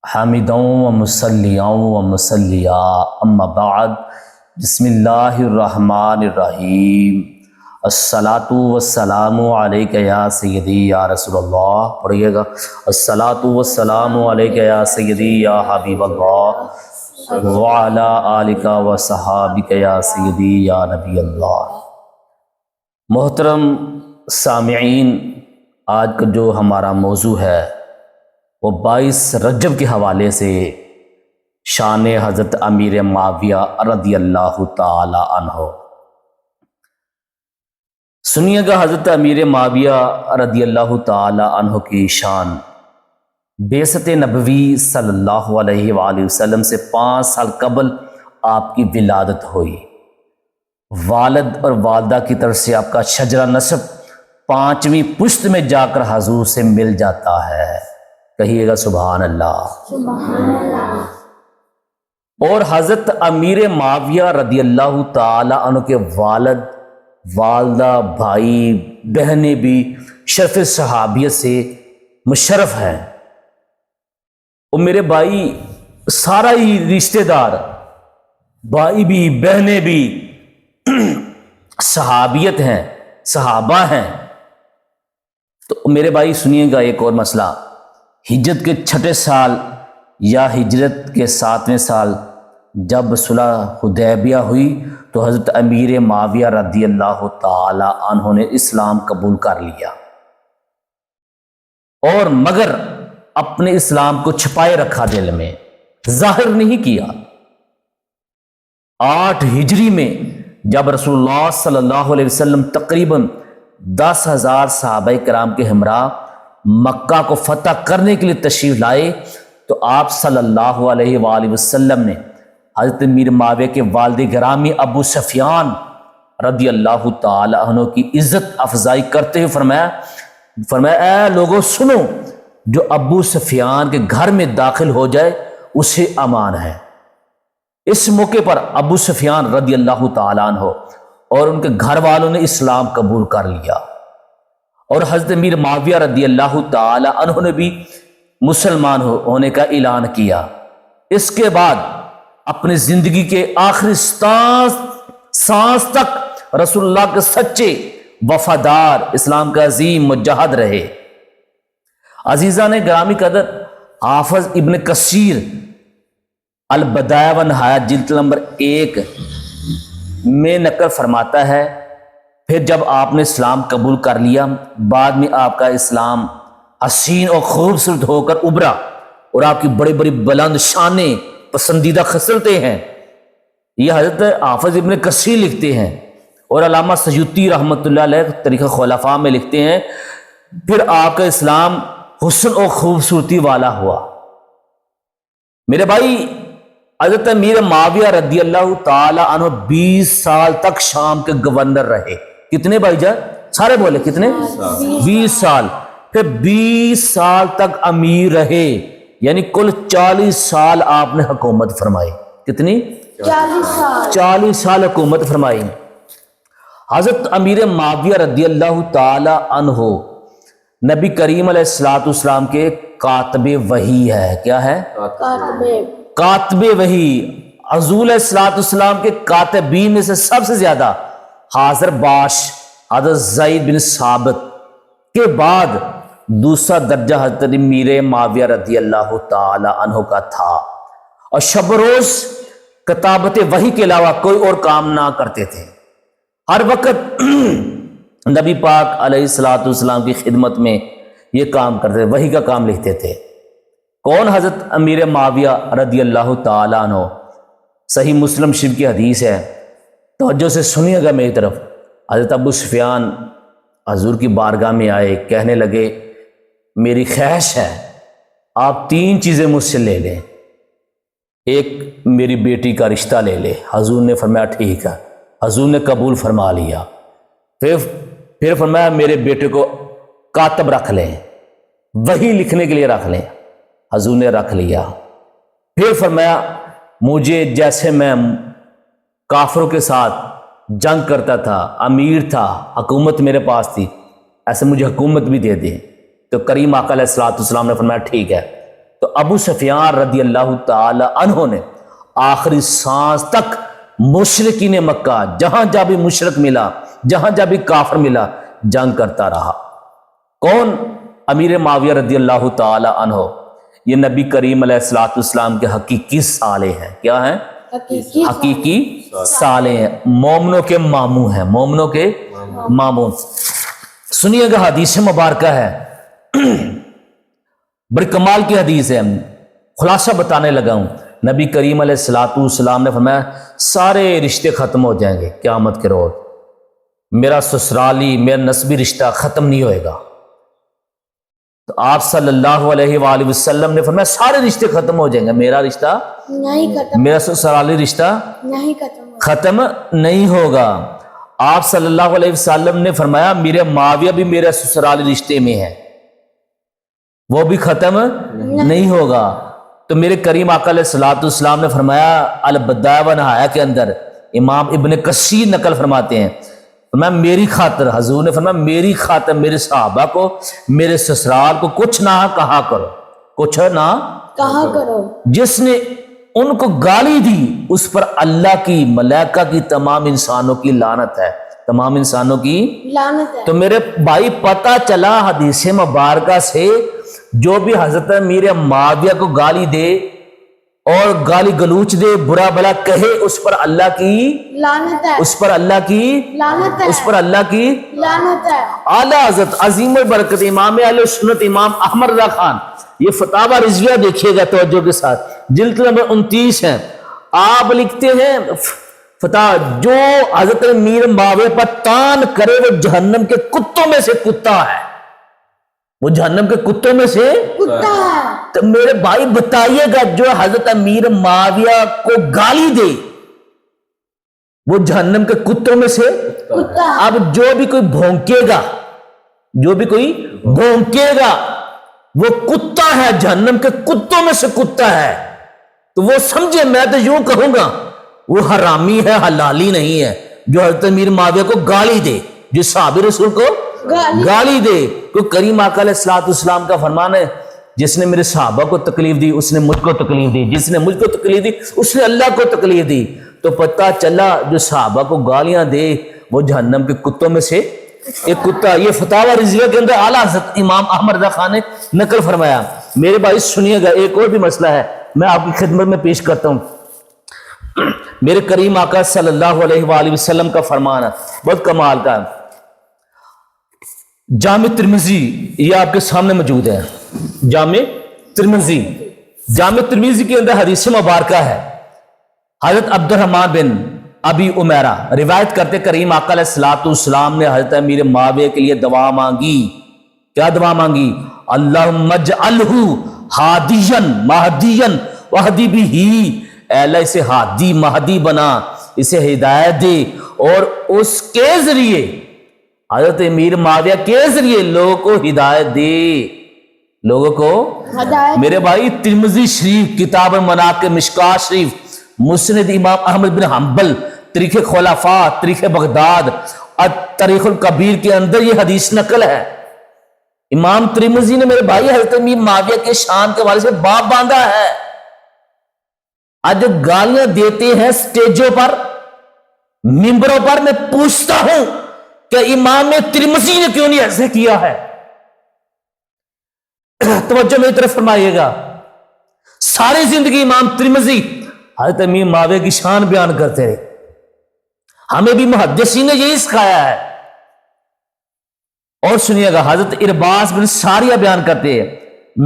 حامداً و مصلیاں و مصلیہ اما بعد بسم اللہ الرحمن الرحیم الصلاۃ والسلام علیک یا سیدی یا رسول اللہ. پڑھیے گا الصلاۃ والسلام علیک یا سیدی یا حبیب اللہ وعلی آلک و صحابک یا سیدی یا نبی اللہ. محترم سامعین، آج کا جو ہمارا موضوع ہے وہ 22 رجب کے حوالے سے شان حضرت امیر معاویہ رضی اللہ تعالی عنہ. سنیے گا حضرت امیر معاویہ رضی اللہ تعالی عنہ کی شان. بعثت نبوی صلی اللہ علیہ وآلہ وسلم سے 5 سال قبل آپ کی ولادت ہوئی. والد اور والدہ کی طرف سے آپ کا شجرہ نسب 5ویں پشت میں جا کر حضور سے مل جاتا ہے. کہیے گا سبحان اللہ. سبحان اللہ. اور حضرت امیر معاویہ رضی اللہ تعالی عنہ کے والد، والدہ، بھائی بہنیں بھی شرف صحابیت سے مشرف ہیں. اور میرے بھائی سارا ہی رشتہ دار، بھائی بھی بہنیں بھی صحابیت ہیں، صحابہ ہیں. تو میرے بھائی سنیے گا ایک اور مسئلہ. ہجرت کے 6 سال یا ہجرت کے 7ویں سال جب صلح حدیبیہ ہوئی تو حضرت امیر معاویہ رضی اللہ تعالی عنہ نے اسلام قبول کر لیا، اور مگر اپنے اسلام کو چھپائے رکھا، دل میں ظاہر نہیں کیا. 8 ہجری میں جب رسول اللہ صلی اللہ علیہ وسلم تقریباً 10,000 صحابہ کرام کے ہمراہ مکہ کو فتح کرنے کے لیے تشریف لائے تو آپ صلی اللہ علیہ وآلہ وسلم نے حضرت امیر معاویہ کے والد گرامی ابو سفیان رضی اللہ تعالی عنہ کی عزت افزائی کرتے ہوئے فرمایا اے لوگوں سنو، جو ابو سفیان کے گھر میں داخل ہو جائے اسے امان ہے. اس موقع پر ابو سفیان رضی اللہ تعالی عنہ اور ان کے گھر والوں نے اسلام قبول کر لیا، اور حضرت امیر معاویہ رضی اللہ تعالی عنہ نے بھی مسلمان ہونے کا اعلان کیا. اس کے بعد اپنی زندگی کے آخری سانس تک رسول اللہ کے سچے وفادار، اسلام کا عظیم مجاہد رہے. عزیزان گرامی قدر، حافظ ابن کثیر البدایہ و نہایہ جلد نمبر 1 میں نقل فرماتا ہے، پھر جب آپ نے اسلام قبول کر لیا، بعد میں آپ کا اسلام حسین اور خوبصورت ہو کر ابھرا، اور آپ کی بڑی بڑی بلند شانیں، پسندیدہ خصلتیں ہیں. یہ حضرت حافظ ابن کثیر لکھتے ہیں، اور علامہ سیوطی رحمۃ اللہ علیہ طریقہ خلفاء میں لکھتے ہیں پھر آپ کا اسلام حسن اور خوبصورتی والا ہوا. میرے بھائی، حضرت امیر معاویہ رضی اللہ تعالی عنہ 20 سال تک شام کے گورنر رہے. کتنے بھائی جان؟ سارے بولے کتنے؟ 20 سال. پھر 20 سال تک امیر رہے، یعنی کل 40 سال آپ نے حکومت فرمائی. کتنی؟ 40 سال حکومت فرمائی. حضرت امیر معاویہ رضی اللہ تعالی عنہ نبی کریم علیہ الصلوۃ والسلام کے کاتب وحی ہے. کیا ہے؟ کاتب وحی. حضور علیہ الصلوۃ والسلام کے کاتبین میں سے سب سے زیادہ حاضر باش حضرت زید بن ثابت کے بعد دوسرا درجہ حضرت امیر معاویہ رضی اللہ تعالی عنہ کا تھا، اور شب روز کتابت وحی کے علاوہ کوئی اور کام نہ کرتے تھے. ہر وقت نبی پاک علیہ الصلوۃ والسلام کی خدمت میں یہ کام کرتے تھے، وحی کا کام لکھتے تھے. کون؟ حضرت امیر معاویہ رضی اللہ تعالی عنہ. صحیح مسلم شریف کی حدیث ہے، توجہ سے سنیے گا میری طرف. حضرت ابو سفیان حضور کی بارگاہ میں آئے، کہنے لگے میری خواہش ہے آپ 3 چیزیں مجھ سے لے لیں. ایک، میری بیٹی کا رشتہ لے لے. حضور نے فرمایا ٹھیک ہے. حضور نے قبول فرما لیا. پھر فرمایا میرے بیٹے کو کاتب رکھ لیں، وہی لکھنے کے لیے رکھ لیں. حضور نے رکھ لیا. پھر فرمایا مجھے جیسے میں کافروں کے ساتھ جنگ کرتا تھا، امیر تھا، حکومت میرے پاس تھی، ایسے مجھے حکومت بھی دے دیں. تو کریم آقا علیہ الصلوۃ والسلام نے فرمایا ٹھیک ہے. تو ابو سفیان رضی اللہ تعالی عنہ نے آخری سانس تک مشرکین مکہ جہاں جہاں بھی مشرک ملا، جہاں جہاں بھی کافر ملا، جنگ کرتا رہا۔ کون؟ امیر معاویہ رضی اللہ تعالی عنہ۔ یہ نبی کریم علیہ الصلوۃ والسلام کے حقیقی سالے ہیں۔ کیا ہیں؟ حقیقی سالے ہیں، مومنوں کے ماموں ہیں، مومنوں کے ماموں۔ سنیے گا، حدیث مبارکہ ہے، بڑی کمال کی حدیث ہے، خلاصہ بتانے لگا ہوں۔ نبی کریم علیہ الصلوۃ والسلام نے فرمایا سارے رشتے ختم ہو جائیں گے قیامت کے روز، میرا سسرالی، میرا نسبی رشتہ ختم نہیں ہوئے گا۔ تو آپ صلی اللہ علیہ وآلہ وسلم نے فرمایا سارے رشتے ختم ہو جائیں گے، میرا رشتہ نہیں ختم، میرا سسرالی رشتہ نہیں ختم نہیں ہوگا۔ آپ صلی اللہ علیہ وسلم نے فرمایا میرے معاویہ بھی میرے سسرالی رشتے میں ہے، وہ بھی ختم نہیں ہوگا۔ تو میرے کریم آقا علیہ الصلوۃ والسلام نے فرمایا البدایہ و نہایہ کے اندر امام ابن کثیر نقل فرماتے ہیں، فرمایا میری خاطر، حضور نے فرمایا میری خاطر میرے صحابہ کو، میرے سسرال کو کچھ نہ کہا کرو، کچھ نہ کہا کرو۔ جس نے ان کو گالی دی اس پر اللہ کی، ملائکہ کی، تمام انسانوں کی لعنت ہے، تمام انسانوں کی لعنت ہے۔ تو میرے بھائی پتہ چلا حدیث مبارکہ سے، جو بھی حضرت امیر معاویہ کو گالی دے اور گالی گلوچ دے، برا بلا کہے، اس پر اللہ کی لعنت ہے، اس پر اللہ کی لعنت ہے، اس پر اللہ کی لعنت ہے۔ اعلیٰ حضرت عظیم البرکت امام اہل سنت امام احمد رضا خان، یہ فتاوی رضویہ دیکھیے گا توجہ کے ساتھ، جلد نمبر 29 ہے، آپ لکھتے ہیں جو حضرت امیر معاویہ پر تان کرے وہ جہنم کے کتوں میں سے کتا ہے، وہ جہنم کے کتوں میں سے کتا ہے۔ تو میرے بھائی بتائیے گا جو حضرت امیر معاویہ کو گالی دے وہ جہنم کے کتوں میں سے کتا ہے۔ اب جو بھی کوئی بھونکے گا، جو بھی کوئی بھونکے گا وہ کتا ہے، جہنم کے کتوں میں سے کتا ہے۔ تو وہ سمجھے، میں تو یوں کہوں گا وہ حرامی ہے، حلالی نہیں ہے جو حضرت امیر معاویہ کو گالی دے، جو صحابہ رسول کو گالی دے۔ تو کریم آقا علیہ الصلوۃ والسلام کا فرمان ہے جس نے میرے صحابہ کو تکلیف دی اس نے مجھ کو تکلیف دی، جس نے مجھ کو تکلیف دی اس نے اللہ کو تکلیف دی۔ تو پتہ چلا جو صحابہ کو گالیاں دے وہ جہنم کے کتوں میں سے ایک کتا۔ یہ فتاوی رضویہ کے اندر اعلیٰ حضرت امام احمد رضا خان نے نقل فرمایا۔ میرے بھائی سنیے گا، ایک اور بھی مسئلہ ہے میں آپ کی خدمت میں پیش کرتا ہوں۔ میرے کریم آقا صلی اللہ علیہ وآلہ وسلم کا فرمان ہے، بہت کمال کا ہے۔ جامع ترمذی یہ آپ کے سامنے موجود ہے، جامع ترمذی، جامع ترمذی کے اندر حدیث مبارکہ ہے، حضرت عبد الرحمن بن ابی عمیرہ روایت کرتے کریم آقا علیہ الصلوۃ والسلام نے حضرت امیر معاویہ کے لیے دعا مانگی۔ کیا دعا مانگی؟ اللہم اجعلہ ہادیا مہدیا واہدی بہ، اے اللہ اسے ہادی مہدی بنا، اسے ہدایت دے اور اس کے ذریعے، حضرت امیر معاویہ کے ذریعے لوگوں کو ہدایت دے، لوگوں کو ہدایت۔ میرے بھائی ترمذی شریف، کتاب المناقب، مشکوٰۃ شریف، مسند امام احمد بن حنبل، تاریخ خلفاء، تاریخ بغداد، تاریخ الکبیر کے اندر یہ حدیث نقل ہے۔ امام ترمذی نے میرے بھائی حضرت امیر معاویہ کے شان کے حوالے سے باب باندھا ہے۔ آج جو گالیاں دیتے ہیں سٹیجوں پر، ممبروں پر، میں پوچھتا ہوں کہ امام ترمذی نے کیوں نہیں ایسے کیا ہے؟ توجہ میری طرف فرمائیے گا۔ ساری زندگی امام ترمذی حضرت امیر معاویہ کی شان بیان کرتے رہے، ہمیں بھی محدثین نے یہی سکھایا ہے۔ اور سنیے گا، حضرت ارباز بن ساریہ بیان کرتے ہیں،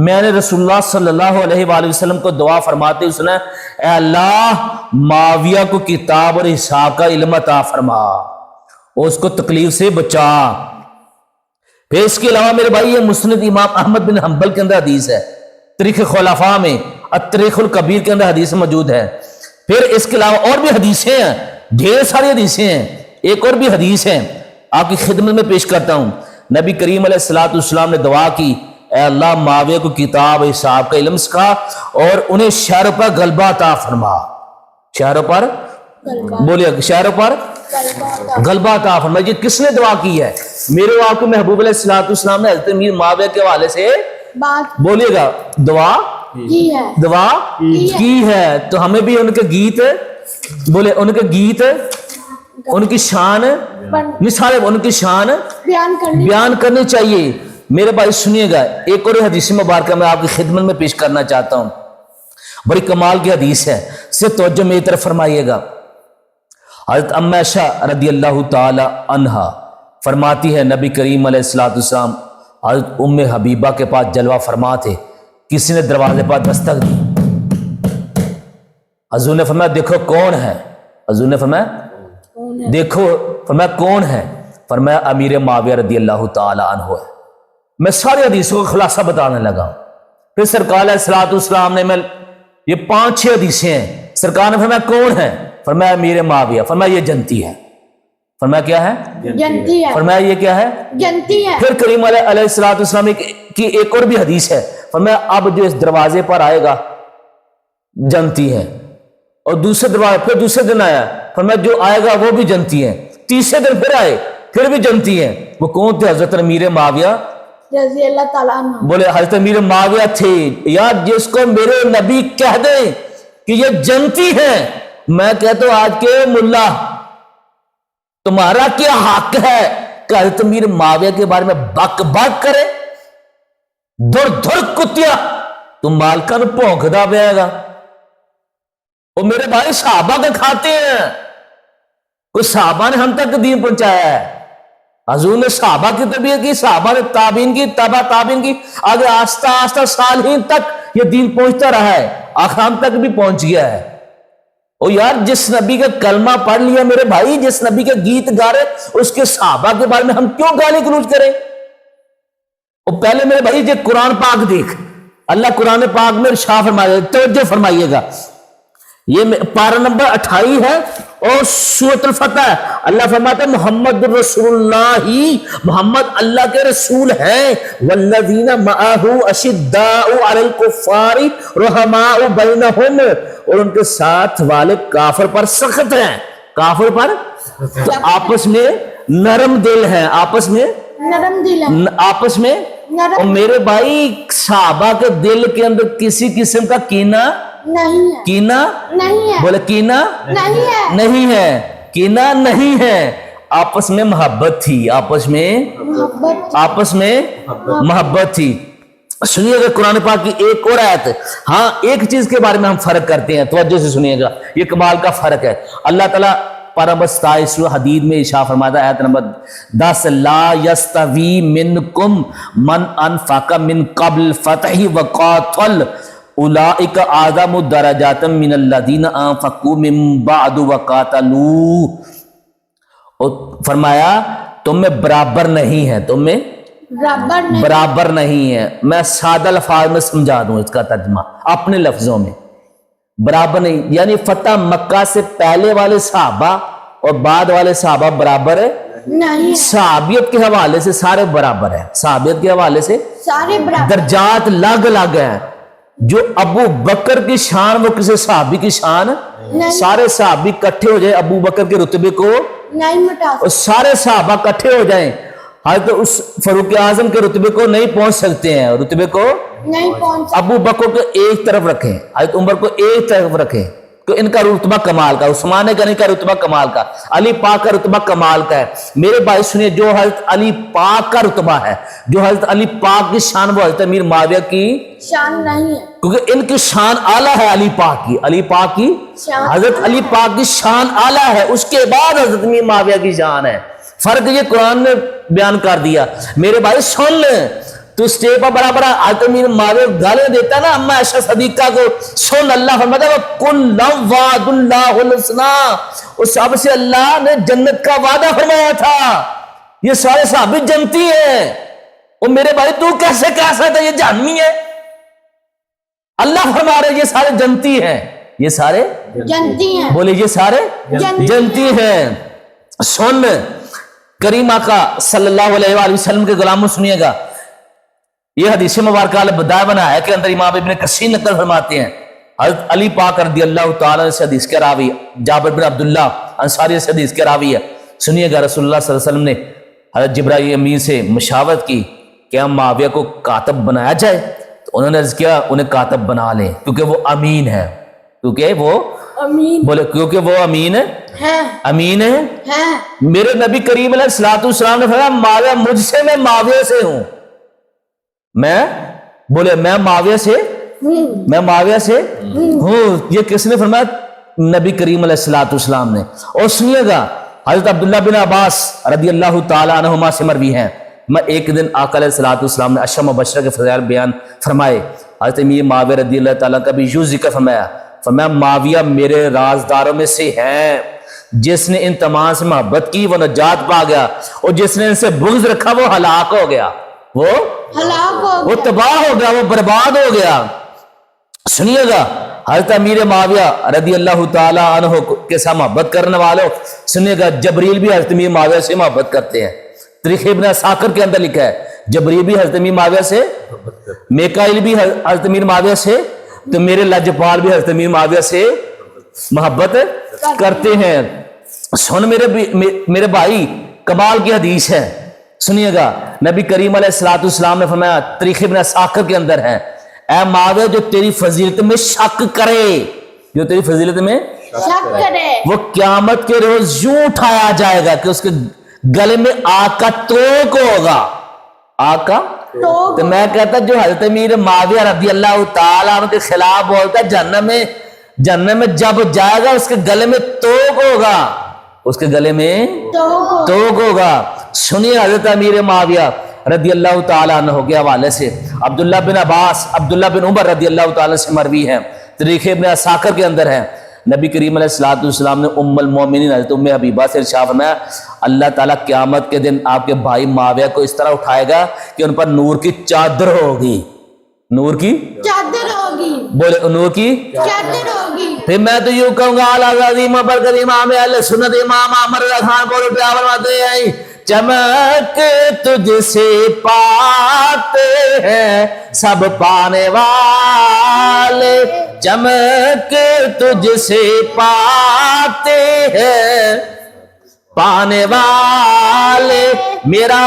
میں نے رسول اللہ صلی اللہ علیہ وآلہ وسلم کو دعا فرماتے اس نے، اے اللہ معاویہ کو کتاب اور حساب کا علم عطا فرما اور اس کو تکلیف سے بچا۔ پھر اس کے علاوہ میرے بھائی یہ مسند امام احمد بن حنبل کے اندر حدیث ہے، تاریخ خلفاء میں التاریخ الکبیر کے اندر حدیث موجود ہے۔ پھر اس کے علاوہ اور بھی حدیثیں ہیں، ڈھیر ساری حدیثیں ہیں۔ ایک اور بھی حدیث ہے آپ کی خدمت میں پیش کرتا ہوں۔ نبی کریم علیہ الصلوۃ والسلام نے دعا کی، اے اللہ معاویہ کو کتاب حساب کا علم سکھا اور انہیں شہروں پر غلبہ عطا فرما، شہروں پر بولیے، شہروں پر غلبہ عطا فرما۔ یہ کس نے دعا کی ہے؟ میرے آپ کے محبوب علیہ الصلوۃ والسلام نے حضرت امیر معاویہ کے حوالے سے بولیے گا دعا دعا کی ہے. تو ہمیں بھی ان کے گیت بولے ان کے گیت ان کی شان مثال ان کی شان بیان کرنی چاہیے. میرے بھائی سنیے گا ایک اور حدیث مبارکہ میں آپ کی خدمت میں پیش کرنا چاہتا ہوں. بڑی کمال کی حدیث ہے, سے توجہ میری طرف فرمائیے گا. حضرت ام عائشہ رضی اللہ تعالی عنہا فرماتی ہے نبی کریم علیہ الصلوۃ والسلام حضرت ام حبیبہ کے پاس جلوہ فرما تھے. کسی نے دروازے پر دستک دی. حضور نے فرمایا دیکھو کون ہے. حضور نے فرمایا دیکھو, فرمایا کون ہے؟ فرمایا امیر معاویہ رضی اللہ تعالی عنہ ہے. میں ساری حدیثوں کا خلاصہ بتانے لگا. پھر سرکار علیہ الصلوۃ والسلام نے میں یہ 5-6 حدیثیں ہیں. سرکار نے فرمایا کون ہے؟ فرمایا امیر معاویہ. فرمایا یہ جنتی ہے. فرمایا کیا ہے؟ جنتی ہے. فرمایا یہ کیا ہے؟ جنتی ہے. پھر کریم علیہ الصلوۃ والسلام کی ایک اور بھی حدیث ہے. فرمایا اب جو اس دروازے پر آئے گا جنتی ہے. اور دوسرے دروازے پھر دوسرے دن آیا, فرمایا جو آئے گا وہ بھی جنتی ہے. تیسرے دن پھر آئے پھر بھی جنتی ہے. وہ کون تھے؟ حضرت امیر معاویہ رضی اللہ تعالیٰ عنہ. بولے حضرت امیر معاویہ تھے. یار جس کو میرے نبی کہہ دیں کہ یہ جنتی ہے, میں کہتا ہوں آج کے ملا تمہارا کیا حق ہے کہ حضرت امیر معاویہ کے بارے میں بک بک کرے؟ دھر دھر کتیا تم مالکا نو پونکدا پیا گا. وہ میرے بھائی صحابہ کے کھاتے ہیں. کوئی صحابہ نے ہم تک دین پہنچایا ہے. حضور نے صحابہ کی تربیت کی, صحابہ نے تابعین کی, تابع تابعین کی, آگے آہستہ آہستہ صالحین تک یہ دین پہنچتا رہا ہے, آخر ہم تک بھی پہنچ گیا ہے. او یار جس نبی کا کلمہ پڑھ لیا میرے بھائی, جس نبی کے گیت گا رہے, اس کے صحابہ کے بارے میں ہم کیوں گالی گلوچ کریں؟ اور پہلے میرے بھائی یہ قرآن پاک دیکھ, اللہ قرآن پاک میں ارشاد فرمائے, توجہ فرمائیے گا. یہ پارہ نمبر 28 ہے اور سورۃ الفتح. اللہ فرماتا ہے محمد الرسول اللہ, محمد اللہ کے رسول ہیں. والذین معہ اشداء علی الکفار رحماء بینہم, اور ان کے ساتھ والے کافر پر سخت ہیں. کافر پر تو آپس میں نرم دل ہیں, آپس میں نرم دل ہے, آپس میں. اور میرے بھائی صحابہ کے دل کے اندر کسی قسم کا کینہ نہیں ہے, کینہ نہیں ہے, بولے کینہ نہیں ہے, نہیں ہے, کینہ نہیں ہے. آپس میں محبت تھی, آپس میں محبت. آپس میں محبت تھی. سنیے گا قرآن پاک کی ایک اور آیت. ہاں ایک چیز کے بارے میں ہم فرق کرتے ہیں, توجہ سے سنیے گا, یہ کمال کا فرق ہے. اللہ تعالیٰ پارہ 27 سورہ حدید میں ارشاد فرماتا ہے آیت نمبر 10, لا یستوی منکم من انفق من قبل الفتح وقاتل اولئک اعظم درجات من الذین انفقوا من بعد وقاتلوا. اور فرمایا تم میں برابر نہیں ہے, تم میں برابر نہیں ہے. میں سادہ الفاظ میں سمجھا دوں اس کا ترجمہ اپنے لفظوں میں. برابر نہیں یعنی فتح مکہ سے پہلے والے صحابہ اور بعد والے صحابہ برابر ہے نہیں, صحابیت کے حوالے سے سارے برابر ہیں. صحابیت کے حوالے سے سارے برابر, درجات الگ الگ ہیں. جو ابو بکر کی شان وہ کسی صحابی کی شان, سارے صحابی کٹھے ہو جائیں ابو بکر کے رتبے کو نہیں مٹا اور سارے صحابہ کٹھے ہو جائیں حضرت اس فاروق اعظم کے رتبے کو نہیں پہنچ سکتے ہیں. رتبے کو نہیں پہنچ. ابو بکر کو ایک طرف رکھیں, حضرت عمر کو ایک طرف رکھیں, تو ان کا رتبہ کمال کا, عثمان غنی کا رتبہ کمال کا, علی پاک کا رتبہ کمال کا ہے. میرے بھائی سنیے, جو حضرت علی پاک کا رتبہ ہے, جو حضرت علی پاک کی شان, وہ حضرت امیر معاویہ کی شان نہیں ہے, کیونکہ ان کی شان اعلیٰ ہے. علی پاک کی, علی پاک کی حضرت علی پاک کی شان اعلیٰ ہے, اس کے بعد حضرت امیر معاویہ کی شان ہے. فرق یہ قرآن نے بیان کر دیا. میرے بھائی سن لیں, تو اسٹیج پر برابر حضرت امیر معاویہ گالے دیتا نا اما عائشہ صدیقہ کو, سن اللہ فرماتا ہے کلًا وعد اللہ الحسنی, اس سب سے اللہ نے جنت کا وعدہ فرمایا تھا. یہ سارے صحابی جنتی ہیں. اور میرے بھائی تو کیسے کہہ سکتا یہ جہنمی ہے؟ اللہ فرما رہے یہ سارے جنتی ہیں, یہ سارے جنتی ہیں, بولے یہ سارے جنتی ہیں. سن کریم آقا صلی اللہ علیہ وآلہ وسلم کے غلاموں سنیے گا, یہ حدیث مبارکہ بدائے بنا ہے کہ اندر امام ابن کثیر نقل فرماتے ہیں حضرت علی پاک رضی اللہ تعالیٰ سے حدیث کے راوی جابر بن عبداللہ انصاری سے حدیث کے راوی ہے. سنیے گا رسول اللہ صلی اللہ علیہ وسلم نے حضرت جبرائیل امین سے مشاورت کی کہ ہم معاویہ کو کاتب بنایا جائے. تو انہوں نے عرض کیا انہیں کاتب بنا لیں کیونکہ وہ امین ہے، کیونکہ وہ امین بولے کیونکہ وہ امین ہے، ہے امین ہے۔ ہے میرے نبی کریم علیہ الصلوۃ والسلام نے فرمایا معاویہ مجھ سے، میں معاویہ سے ہوں، میں بولے میں معاویہ سے، میں معاویہ سے ہوں۔ یہ کس نے فرمایا؟ نبی کریم علیہ الصلوۃ والسلام نے۔ اور سنیے گا حضرت عبداللہ بن عباس رضی اللہ تعالیٰ عنہما سے مروی ہیں، میں ایک دن آقا علیہ الصلوۃ والسلام نے اشرم مبشرہ کے فضائل بیان فرمائے، حضرت امیر معاویہ رضی اللہ تعالیٰ کا بھی یوں ذکر فرمایا، فرمایا معاویہ میرے رازداروں میں سے ہیں، جس نے ان تمام سے محبت کی وہ نجات پا گیا، اور جس نے ان سے بغض رکھا وہ ہلاک ہو گیا، وہ ہلاک ہو وہ تباہ ہو گیا، وہ برباد ہو گیا۔ سنیے گا حضرت امیر معاویہ رضی اللہ تعالیٰ عنہ کے ساتھ محبت کرنے والوں، سنیے گا جبریل بھی حضرت امیر معاویہ سے محبت کرتے ہیں۔ تاریخ ابن اساکر کے اندر لکھا ہے جبریل بھی حضرت امیر معاویہ سے، میکائیل بھی حضرت امیر معاویہ سے، تو میرے لجپال بھی حضرت امیر معاویہ سے محبت کرتے ہیں۔ سن میرے بھائی کمال کی حدیث ہے، سنیے گا نبی کریم علیہ الصلوۃ والسلام نے فرمایا تاریخ ابن اساکر کے اندر ہے، اے معاویہ جو تیری فضیلت میں شک کرے، جو تیری فضیلت میں شک کرے وہ قیامت کے روز یوں اٹھایا جائے گا کہ اس کے گلے میں آگ کا توق ہوگا، آگ کا توق۔ تو میں کہتا جو حضرت امیر معاویہ رضی اللہ تعالیٰ عنہ کے خلاف بولتا ہے جہنم میں جب جائے گا اس کے گلے میں توق ہوگا، اس کے گلے میں توق ہوگا۔ سنیے حضرت امیر معاویہ رضی اللہ تعالیٰ عنہ کے حوالے سے عبداللہ بن عباس عبداللہ بن عمر رضی اللہ تعالیٰ سے مروی ہے، تاریخ ابن اساکر کے اندر ہے، نبی کریم علیہ الصلوۃ والسلام نے ام المومنین حضرت ام حبیبہ سے ارشاد فرمایا اللہ تعالیٰ قیامت کے دن آپ کے بھائی معاویہ کو اس طرح اٹھائے گا کہ ان پر نور کی چادر ہوگی، نور کی چادر ہوگی، بولے نور کی چادر ہوگی۔ پھر میں تو یوں کہوں گا اعلیٰ عظیم برکت امام اہل سنت امام احمد رضا خان بولو پہ فرماتے ہیں چمک تجھ سے پاتے ہیں سب پانے والے، چمک تجھ سے پاتے ہیں پانے والے، میرا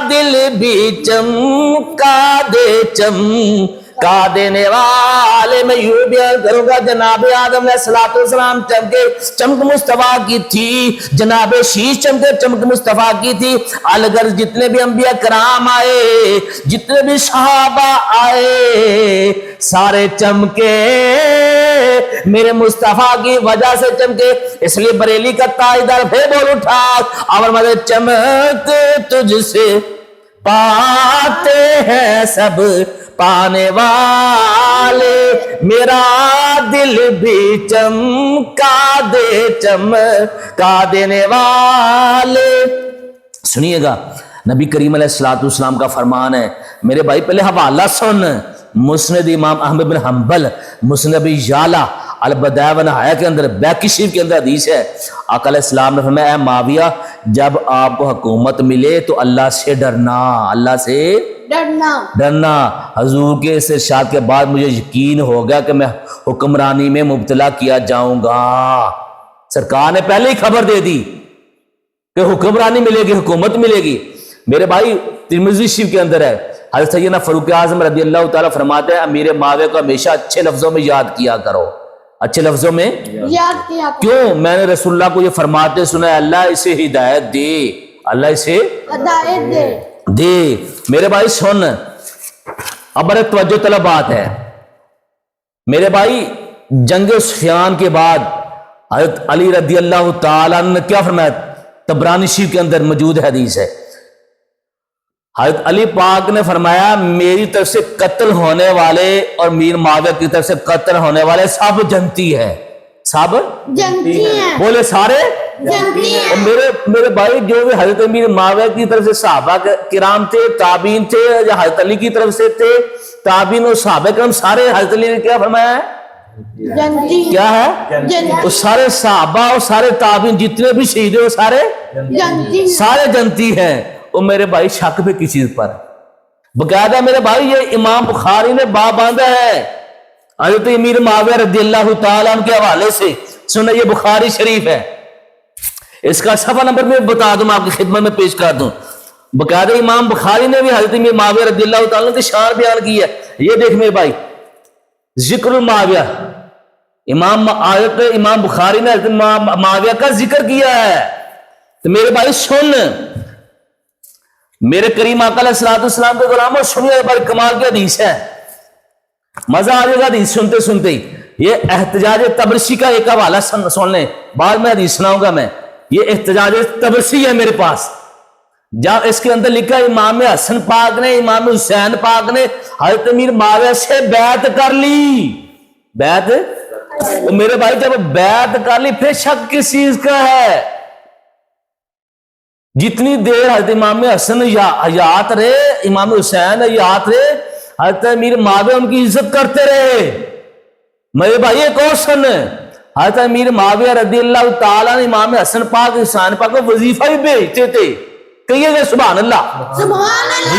دل بھی چمکا دے چمکا دینے والے۔ میں یوں بیان کروں گا جناب آدم علیہ الصلوۃ والسلام چمکے چمک مصطفیٰ کی تھی، جناب شیش چمکے چمک مصطفیٰ کی تھی، الگر جتنے بھی انبیاء کرام آئے، جتنے بھی صحابہ آئے، سارے چمکے میرے مصطفیٰ کی وجہ سے چمکے۔ اس لیے بریلی کا تاجدار پھر بول اٹھا اور مدد چمک تجھ سے پاتے ہیں سب پانے والے، میرا دل بھی چمکا دے چمکا دینے والے۔ سنیے گا نبی کریم علیہ الصلوۃ والسلام کا فرمان ہے، میرے بھائی پہلے حوالہ سن، مسند امام احمد بن حنبل، مسند ابی یعلا، البدایہ و نہایہ کے اندر، بیہقی شریف کے اندر حدیث ہے، آقا علیہ السلام نے فرمایا اے معاویہ جب آپ کو حکومت ملے تو اللہ سے ڈرنا، اللہ سے ڈرنا۔ حضور کے اس ارشاد کے بعد مجھے یقین ہو گیا کہ میں حکمرانی میں مبتلا کیا جاؤں گا۔ سرکار نے پہلے ہی خبر دے دی کہ حکمرانی ملے گی، حکومت ملے گی۔ میرے بھائی ترمذی شریف کے اندر ہے، حضرت سیدنا فاروق اعظم رضی اللہ تعالیٰ فرماتے ہیں امیر معاویہ کو ہمیشہ اچھے لفظوں میں یاد کیا کرو، اچھے لفظوں میں یاد کیا کرو۔ کیوں؟ میں نے رسول اللہ کو یہ فرماتے سنا ہے اللہ اسے ہدایت دے، اللہ اسے ہدایت دے دے۔ میرے بھائی سن، اب بڑے توجہ طلب بات ہے میرے بھائی، جنگ صفیان کے بعد حضرت علی رضی اللہ تعالیٰ نے کیا فرمایا؟ طبرانی شریف کے اندر موجود حدیث ہے، حضرت علی پاک نے فرمایا میری طرف سے قتل ہونے والے اور میر معاویہ کی طرف سے قتل ہونے والے سب جنتی ہیں، سب جنتی ہیں، بولے سارے جنتی ہیں۔ اور میرے بھائی جو بھی حضرت امیر معاویہ کی طرف سے صحابہ کرام تھے، تابعین تھے، یا حضرت علی کی طرف سے تھے تابعین اور صحابہ کرام، سارے حضرت علی نے کیا فرمایا ہے؟ جنتی کیا ہے؟ جنتی وہ سارے صحابہ اور سارے تابعین جتنے بھی شہید ہیں وہ سارے جنتی سارے جنتی ہیں۔ وہ میرے بھائی شک پہ کس چیز پر؟ باقاعدہ میرے بھائی یہ امام بخاری نے باب باندھا ہے حضرت امیر معاویہ رضی اللہ تعالیٰ عنہ کے حوالے سے، سنیں یہ بخاری شریف ہے، اس کا صفحہ نمبر میں بتا دوں، میں آپ کی خدمت میں پیش کر دوں، باقاعدہ امام بخاری نے بھی حضرت امیر معاویہ رضی اللہ تعالیٰ کی شان بیان کی ہے. یہ دیکھ میرے بھائی ذکر المعاویہ، امام بخاری نے حضرت معاویہ کا ذکر کیا ہے. تو میرے بھائی سن، میرے کریم آقا علیہ الصلوۃ والسلام کے غلاموں سنیے، بڑی کمال کی حدیث ہے، مزہ آ جائے گا حدیث سنتے سنتے ہی. یہ احتجاج تبرسی کا ایک حوالہ سن لیں، بعد میں حدیث سناؤں گا میں. یہ احتجاج تبرسی ہے میرے پاس، جہاں اس کے اندر لکھا ہے امام حسن پاک نے، امام حسین پاک نے حضرت امیر معاویہ سے بیعت کر لی. بیعت تو میرے بھائی جب بیعت کر لی پھر شک کس چیز کا ہے؟ جتنی دیر حضرت امام حسن حیات رہے، امام حسین حیات رہے، حضرت امیر معاویہ ان کی عزت کرتے رہے. میرے بھائی ایک اور سن، حضرت امیر معاویہ رضی اللہ تعالیٰ نے امام حسن پاک حسین پاک کو وظیفہ بھی بھیجتے تھے. کہیے گا سبحان اللہ. سبحان اللہ.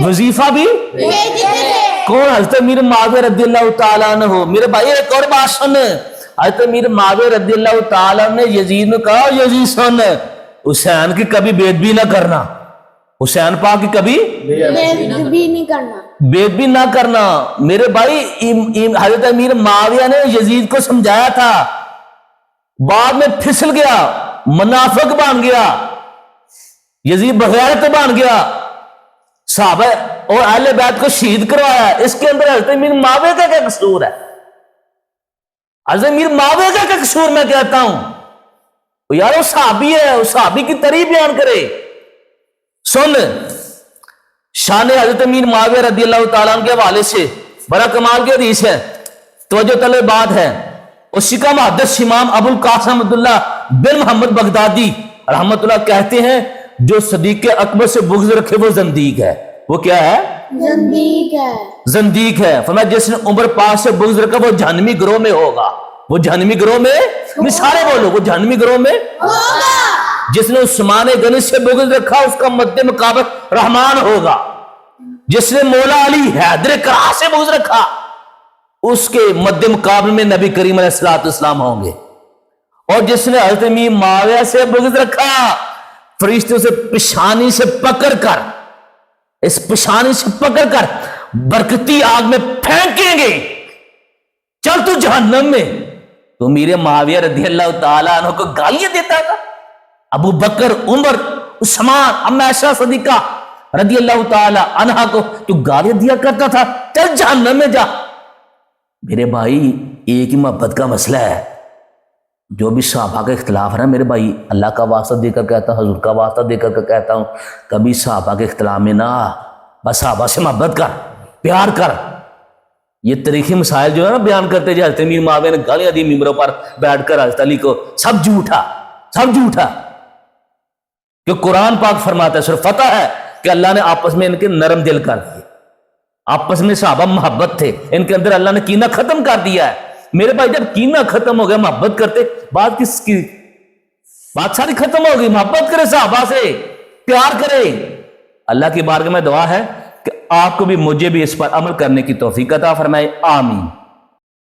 وظیفہ بھی بھیجتے تھے. کون؟ حضرت امیر معاویہ رضی اللہ تعالیٰ عنہ. میرے بھائی ایک اور بات سن، حضرت امیر معاویہ رضی اللہ تعالیٰ نے یزید نے کہا یزید سن، حسین کی کبھی بے ادبی نہ کرنا، حسین پاک کی کبھی بھی نہیں کرنا، بے ادبی نہ کرنا. میرے بھائی حضرت امیر معاویہ نے یزید کو سمجھایا تھا، بعد میں پھسل گیا، منافق بن گیا، یزید بغیرت بن گیا، صحابہ اور اہل بیت کو شہید کروایا. اس کے اندر حضرت امیر معاویہ کا کیا قصور ہے؟ حضرت امیر معاویہ کا کیا قصور میں کہتا ہوں؟ یار وہ صحابی ہے، وہ صحابی کی تعریف بیان کرے. سن شان حضرت امیر معاویہ رضی اللہ تعالیٰ عنہ کے حوالے سے بڑا کمال کی حدیث ہے، توجہ طلب بات ہے. اسی کا محدث امام ابو القاسم عبداللہ بن محمد بغدادی رحمت اللہ کہتے ہیں جو صدیق اکبر سے بغض رکھے وہ زندیق ہے. وہ کیا ہے؟ زندیق ہے. زندیق ہے. فرمایا جس نے عمر پاک سے بغض رکھا وہ جہنمی گروہ میں ہوگا. وہ جہنمی گروہ میں مثالیں بولو، وہ جہنمی گروہ میں ہوگا. جس نے عثمان غنی سے بغض رکھا اس کا مد مقابل رحمان ہوگا. جس نے مولا علی حیدر کرا سے بغض رکھا اس کے مد مقابل میں نبی کریم علیہ الصلوۃ والسلام ہوں گے. اور جس نے حضرت امیر معاویہ سے بغض رکھا فرشتوں سے پیشانی سے پکڑ کر، اس پیشانی سے پکڑ کر برکتی آگ میں پھینکیں گے، چل تو جہنم میں. تو امیر معاویہ رضی اللہ تعالیٰ عنہ کو گالیاں دیتا تھا. ابو بکر، عمر، عثمان، اما عائشہ صدیقہ رضی اللہ تعالیٰ عنہ کو تو گالیاں دیا کرتا تھا، چل جہنم میں جا. میرے بھائی ایک ہی محبت کا مسئلہ ہے. جو بھی صحابہ کا اختلاف ہے نا میرے بھائی، اللہ کا واسطہ دے کر کہتا ہوں، حضور کا واسطہ دے کر کہتا ہوں، کبھی صحابہ کے اختلاف میں نہ، بس صحابہ سے محبت کر، پیار کر. یہ تاریخی مسائل جو ہے نا بیان کرتے جو حضرت امیر معاویہ نے گالیاں دی ممبروں پر بیٹھ کر حضرت علی کو، سب جھوٹا، سب جھوٹا. کہ قرآن پاک فرماتا ہے، سورہ فتح ہے کہ اللہ نے آپس میں ان کے نرم دل کر دیے. آپس میں صحابہ محبت تھے، ان کے اندر اللہ نے کینہ ختم کر دیا ہے. میرے بھائی جب کینہ ختم ہو گیا، محبت کرتے، بات کس کی؟ بات ساری ختم ہو گئی. محبت کرے صحابہ سے، پیار کرے. اللہ کی بارگاہ میں دعا ہے کہ آپ کو بھی مجھے بھی اس پر عمل کرنے کی توفیق عطا فرمائے. آمین.